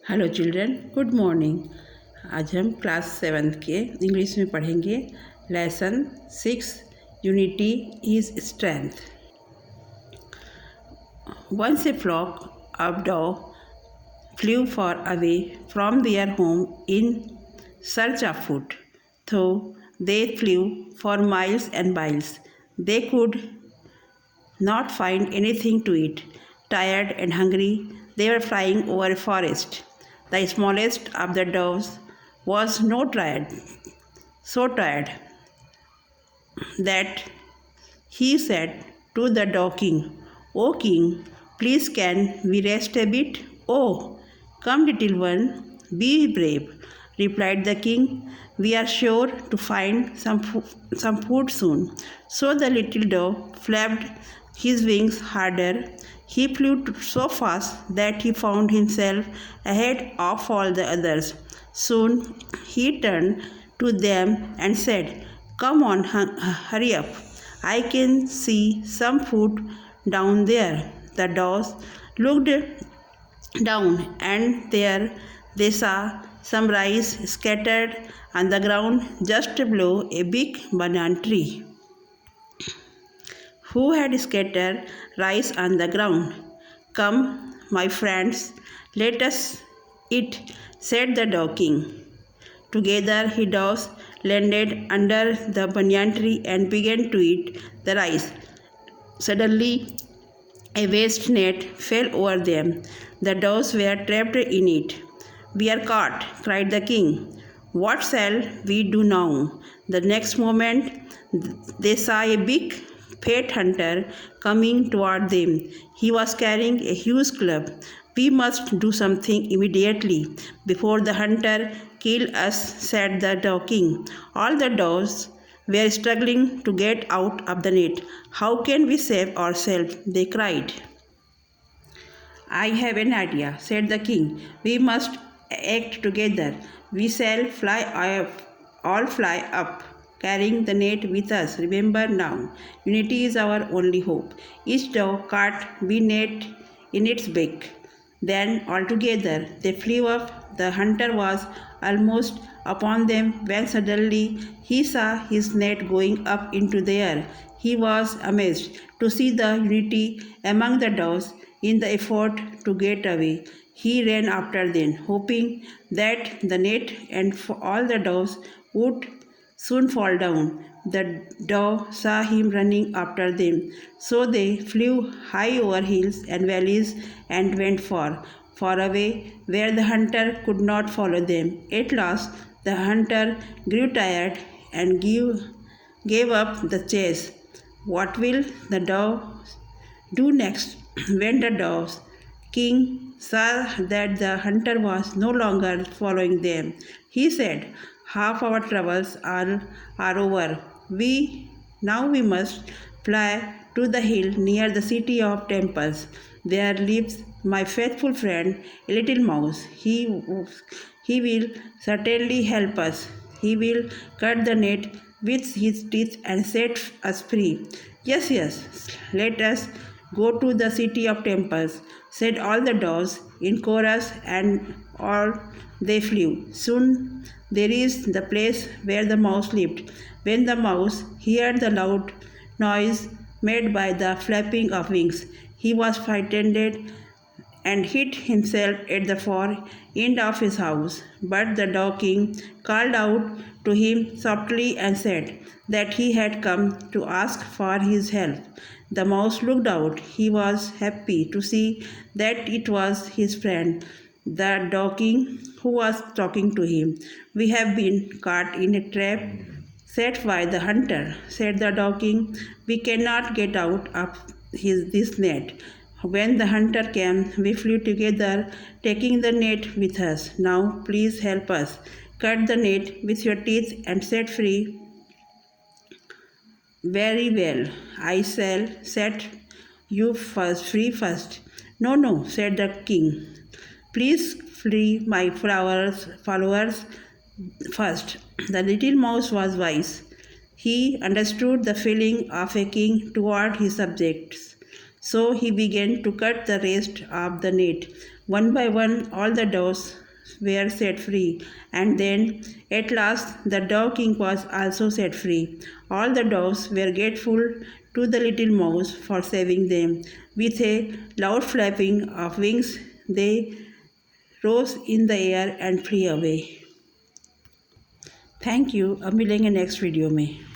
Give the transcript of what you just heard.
Hello children, good morning. आज हम class 7 के इंग्लिश में पढ़ेंगे lesson 6, unity is strength. Once a flock of doves flew far away from their home in search of food. Though they flew for miles and miles, they could not find anything to eat. Tired and hungry, they were flying over a forest. The smallest of the doves was so tired that he said to the dove king, "O king, please can we rest a bit?" "Oh, come, little one, be brave," replied the king. "We are sure to find some food soon." So the little dove flapped his wings harder. He flew so fast that he found himself ahead of all the others. Soon he turned to them and said, "Come on, hurry up. I can see some food down there." The doves looked down, and there they saw some rice scattered on the ground just below a big banana tree. Who had scattered rice on the ground? "Come, my friends, let us eat," said the dove king. Together he doves landed under the banyan tree and began to eat the rice. Suddenly a vast net fell over them. The doves were trapped in it. "We are caught," cried the king. "What shall we do now?" The next moment they saw a big fat hunter coming toward them. He was carrying a huge club. "We must do something immediately before the hunter kills us," said the dove king. All the doves were struggling to get out of the net. "How can we save ourselves?" they cried. "I have an idea," said the king. "We must act together. We shall all fly up, carrying the net with us. Remember now, unity is our only hope." Each dove caught one net in its beak. Then altogether they flew up. The hunter was almost upon them when suddenly he saw his net going up into the air. He was amazed to see the unity among the doves in the effort to get away. He ran after them, hoping that the net and all the doves would soon fall down. The dove saw him running after them, so they flew high over hills and valleys and went far, far away where the hunter could not follow them. At last the hunter grew tired and gave up the chase. What will the dove do next? When the doves king saw that the hunter was no longer following them, he said, "Half our troubles are over. Now we must fly to the hill near the city of temples. There lives my faithful friend, a little mouse. He will certainly help us. He will cut the net with his teeth and set us free." "Yes, yes, let us go to the city of temples," said all the doves in chorus, and all they flew. Soon they reached the place where the mouse lived. When the mouse heard the loud noise made by the flapping of wings, he was frightened and hid himself at the far end of his house. But the dove king called out to him softly and said that he had come to ask for his help. The mouse looked out. He was happy to see that it was his friend, the dove king, who was talking to him. "We have been caught in a trap set by the hunter," said the dove king. "We cannot get out of this net. When the hunter came, we flew together, taking the net with us. Now please help us. Cut the net with your teeth and set free." "Very well, I shall set you free first." "No, no," said the king. "Please free my followers first." The little mouse was wise. He understood the feeling of a king toward his subjects. So he began to cut the rest of the net. One by one, all the doves were set free, and then at last the Dove King was also set free. All the doves were grateful to the little mouse for saving them. With a loud flapping of wings, they rose in the air and flew away. Thank you. अब मिलेंगे next video में।